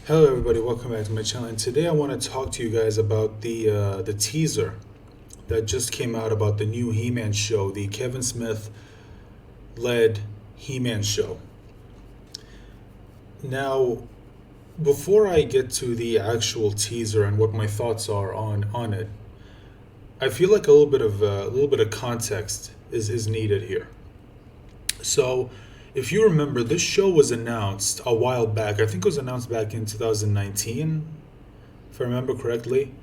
Hello, everybody. Welcome back to my channel. And today I want to talk to you guys about the teaser that just came out about the new He-Man show, the Kevin Smith led He-Man show. Now, before I get to the actual teaser and what my thoughts are on it, I feel like a little bit of context is needed here. So, if you remember, this show was announced a while back. I think it was announced back in 2019, if I remember correctly.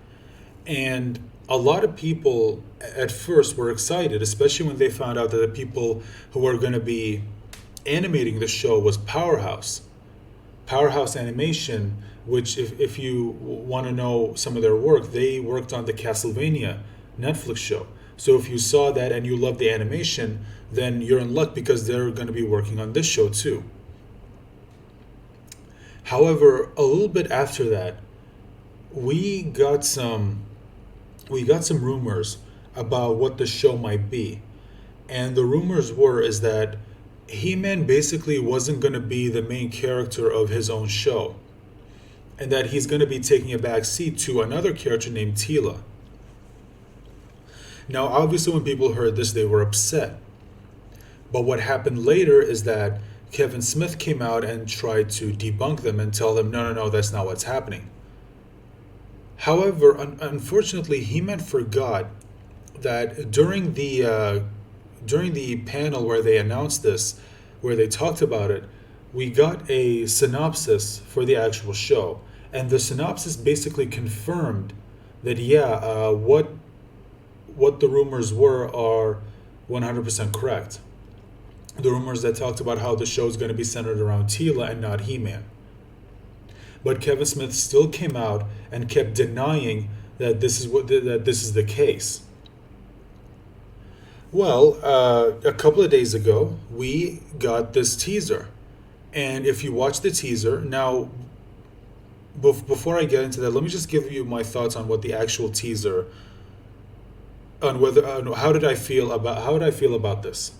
And a lot of people at first were excited, especially when they found out that the people who were going to be animating the show was Powerhouse. Powerhouse Animation, which, if you want to know some of their work, they worked on the Castlevania Netflix show. So if you saw that and you love the animation, then you're in luck because they're going to be working on this show too. However, a little bit after that, we got some we got some rumors about what the show might be. And the rumors were is that He-Man basically wasn't going to be the main character of his own show, and that he's going to be taking a back seat to another character named Tila. Now, obviously, when people heard this, they were upset. But what happened later is that Kevin Smith came out and tried to debunk them and tell them, no, no, no, that's not what's happening. However, unfortunately, He-Man forgot that during the panel where they announced this, where they talked about it, we got a synopsis for the actual show, and the synopsis basically confirmed that what the rumors were are 100% correct. The rumors that talked about how the show is going to be centered around Tila and not He-Man. But Kevin Smith still came out and kept denying that this is the case. Well, a couple of days ago, we got this teaser. And if you watch the teaser, now, before I get into that, let me just give you my thoughts on what the actual teaser, how did I feel about this.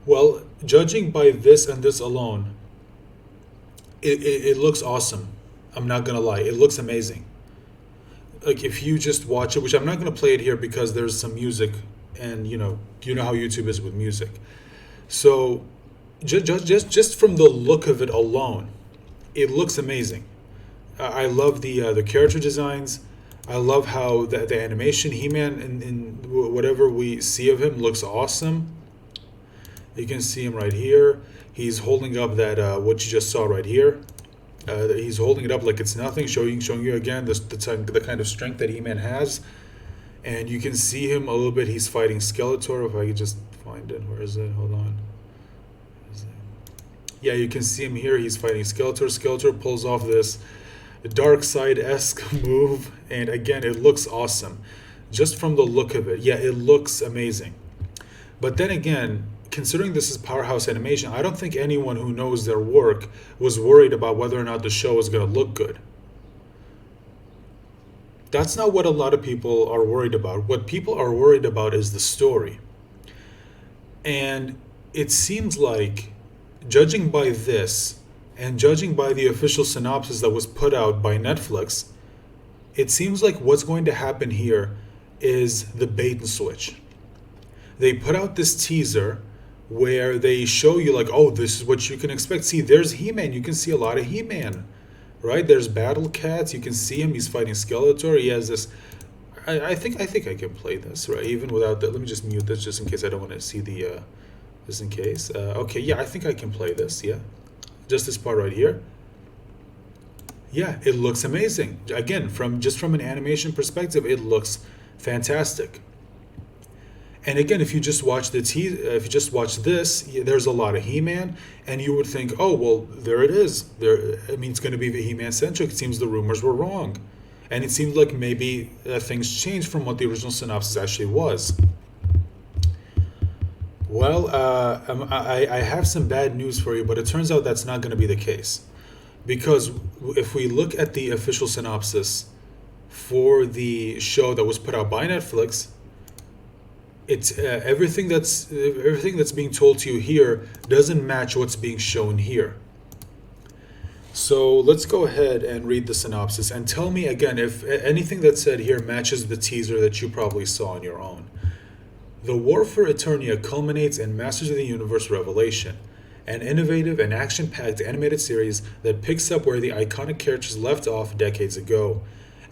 Well, judging by this and this alone, it looks awesome. I'm not gonna lie, it looks amazing. Like, if you just watch it, which I'm not gonna play it here because there's some music, and you know how YouTube is with music. So just from the look of it alone, it looks amazing. I love the character designs. I love how the animation, He-Man, in whatever we see of him, looks awesome. You can see him right here. He's holding up that what you just saw right here. He's holding it up like it's nothing, showing you again the kind of strength that He-Man has. And you can see him a little bit. He's fighting Skeletor. If I could just find it. Where is it? Hold on. Yeah, you can see him here. He's fighting Skeletor. Skeletor pulls off this dark side-esque move. And again, it looks awesome. Just from the look of it. Yeah, it looks amazing. But then again, considering this is Powerhouse Animation, I don't think anyone who knows their work was worried about whether or not the show is going to look good. That's not what a lot of people are worried about. What people are worried about is the story. And it seems like, judging by this, and judging by the official synopsis that was put out by Netflix, it seems like what's going to happen here is the bait and switch. They put out this teaser where they show you, like, oh, this is what you can expect. See, there's He-Man. You can see a lot of He-Man. Right, there's Battle Cats. You can see him. He's fighting Skeletor. He has this. I think I can play this, right? Even without that. Let me just mute this just in case I don't want to see the. Just in case. Okay, yeah, I think I can play this. Yeah, just this part right here. Yeah, it looks amazing. Again, from an animation perspective, it looks fantastic. And again, if you just watch if you just watch this, there's a lot of He-Man, and you would think, oh, well, there it is. It's going to be the He-Man centric. It seems the rumors were wrong, and it seemed like maybe things changed from what the original synopsis actually was. Well, I have some bad news for you, but it turns out that's not going to be the case, because if we look at the official synopsis for the show that was put out by Netflix, it's everything that's being told to you here doesn't match what's being shown here. So let's go ahead and read the synopsis and tell me again if anything that's said here matches the teaser that you probably saw on your own. The War for Eternia culminates in Masters of the Universe Revelation, an innovative and action packed animated series that picks up where the iconic characters left off decades ago.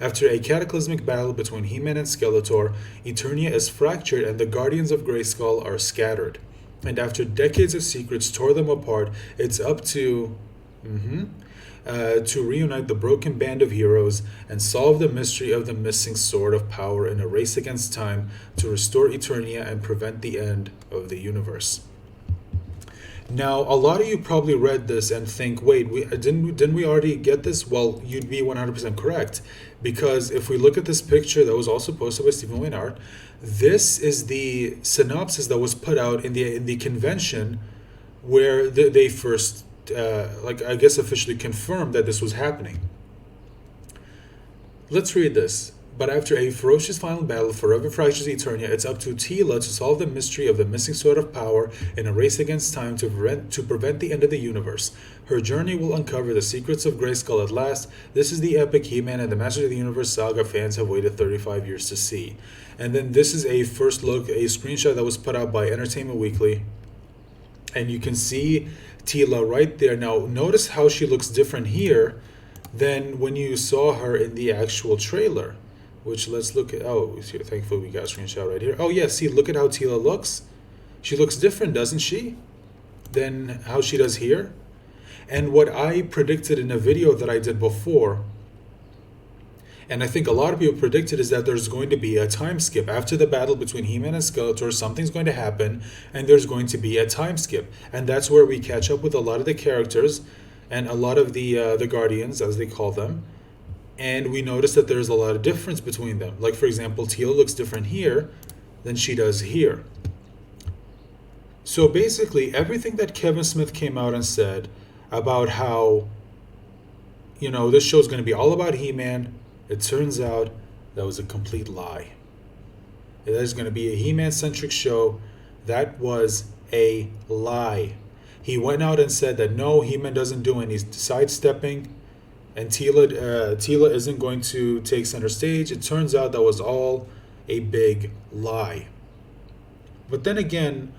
After a cataclysmic battle between He Man and Skeletor, Eternia is fractured and the Guardians of Grayskull are scattered. And after decades of secrets tore them apart, it's up to reunite the broken band of heroes and solve the mystery of the missing sword of power in a race against time to restore Eternia and prevent the end of the universe. Now, a lot of you probably read this and think, "Wait, didn't we already get this?" Well, you'd be 100% correct, because if we look at this picture that was also posted by Stephen Wainart, this is the synopsis that was put out in the convention where they first, I guess, officially confirmed that this was happening. Let's read this. But after a ferocious final battle forever fractures Eternia, it's up to Teela to solve the mystery of the missing sword of power in a race against time to prevent the end of the universe. Her journey will uncover the secrets of Grayskull at last. This is the epic He-Man and the Masters of the Universe saga fans have waited 35 years to see. And then this is a first look, a screenshot that was put out by Entertainment Weekly. And you can see Teela right there. Now, notice how she looks different here than when you saw her in the actual trailer. Which, let's look at, thankfully we got a screenshot right here. Oh yeah, see, look at how Teela looks. She looks different, doesn't she? Than how she does here. And what I predicted in a video that I did before, and I think a lot of people predicted, is that there's going to be a time skip. After the battle between He-Man and Skeletor, something's going to happen, and there's going to be a time skip. And that's where we catch up with a lot of the characters, and a lot of the Guardians, as they call them. And we notice that there's a lot of difference between them. Like, for example, Teela looks different here than she does here. So basically, everything that Kevin Smith came out and said about how, this show's going to be all about He-Man, it turns out that was a complete lie. It is going to be a He-Man-centric show. That was a lie. He went out and said that no, He-Man doesn't do any sidestepping, and Teela isn't going to take center stage. It turns out that was all a big lie. But then again,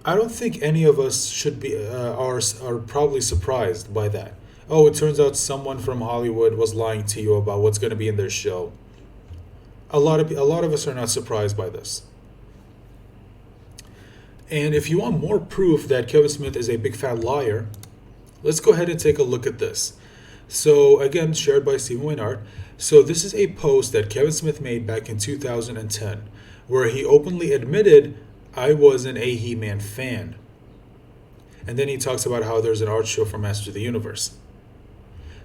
I don't think any of us should be are probably surprised by that. Oh, it turns out someone from Hollywood was lying to you about what's going to be in their show. A lot of us are not surprised by this. And if you want more proof that Kevin Smith is a big fat liar, let's go ahead and take a look at this. So again, shared by Stephen Wainart. So this is a post that Kevin Smith made back in 2010, where he openly admitted, I wasn't a He-Man fan. And then he talks about how there's an art show for Masters of the Universe.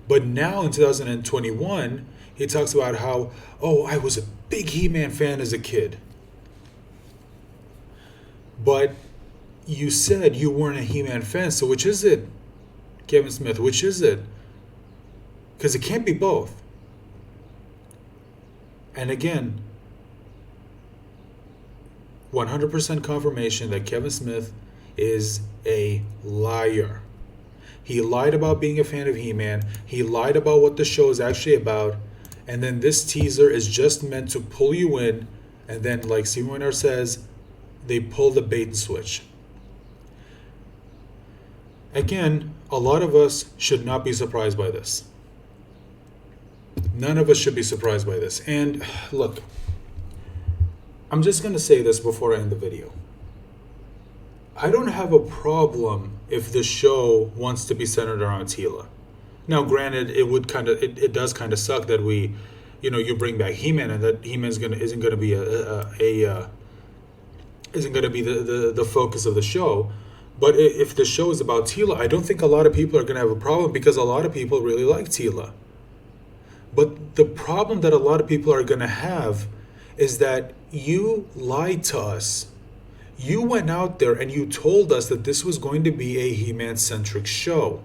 But now in 2021, he talks about how, I was a big He-Man fan as a kid. But you said you weren't a He-Man fan, so which is it, Kevin Smith? Which is it? Because it can't be both. And again, 100% confirmation that Kevin Smith is a liar. He lied about being a fan of He-Man. He lied about what the show is actually about. And then this teaser is just meant to pull you in. And then, like Stephen Wainart says, they pull the bait and switch. Again, a lot of us should not be surprised by this. None of us should be surprised by this. And look, I'm just going to say this before I end the video. I don't have a problem if the show wants to be centered around Teela. Now, granted, it does kind of suck that you bring back He-Man and that He-Man isn't going to be the focus of the show. But if the show is about Teela, I don't think a lot of people are going to have a problem, because a lot of people really like Teela. But the problem that a lot of people are going to have is that you lied to us. You went out there and you told us that this was going to be a He-Man-centric show.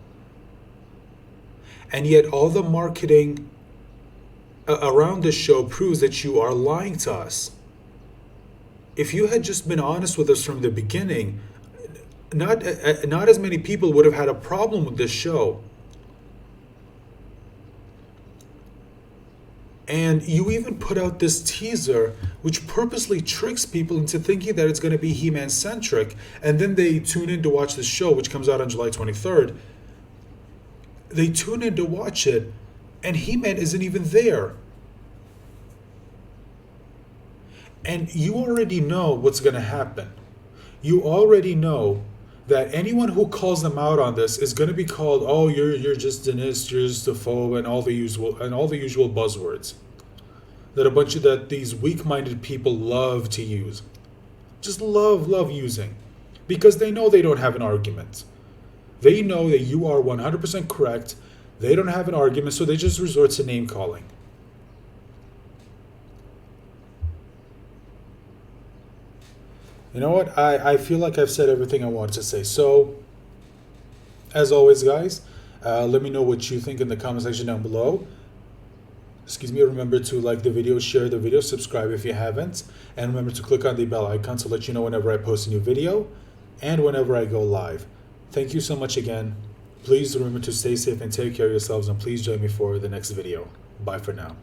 And yet all the marketing around the show proves that you are lying to us. If you had just been honest with us from the beginning, not as many people would have had a problem with this show. And you even put out this teaser, which purposely tricks people into thinking that it's going to be He-Man centric, and then they tune in to watch the show, which comes out on July 23rd. They tune in to watch it, and He-Man isn't even there. And you already know what's going to happen. You already know that anyone who calls them out on this is going to be called, "Oh, you're just an ist, you're just a phobe," and all the usual buzzwords that these weak-minded people love to use, just love using, because they know they don't have an argument. They know that you are 100% correct. They don't have an argument, so they just resort to name calling. You know what? I feel like I've said everything I wanted to say. So, as always, guys, let me know what you think in the comment section down below. Excuse me, remember to like the video, share the video, subscribe if you haven't, and remember to click on the bell icon to let you know whenever I post a new video and whenever I go live. Thank you so much again. Please remember to stay safe and take care of yourselves, and please join me for the next video. Bye for now.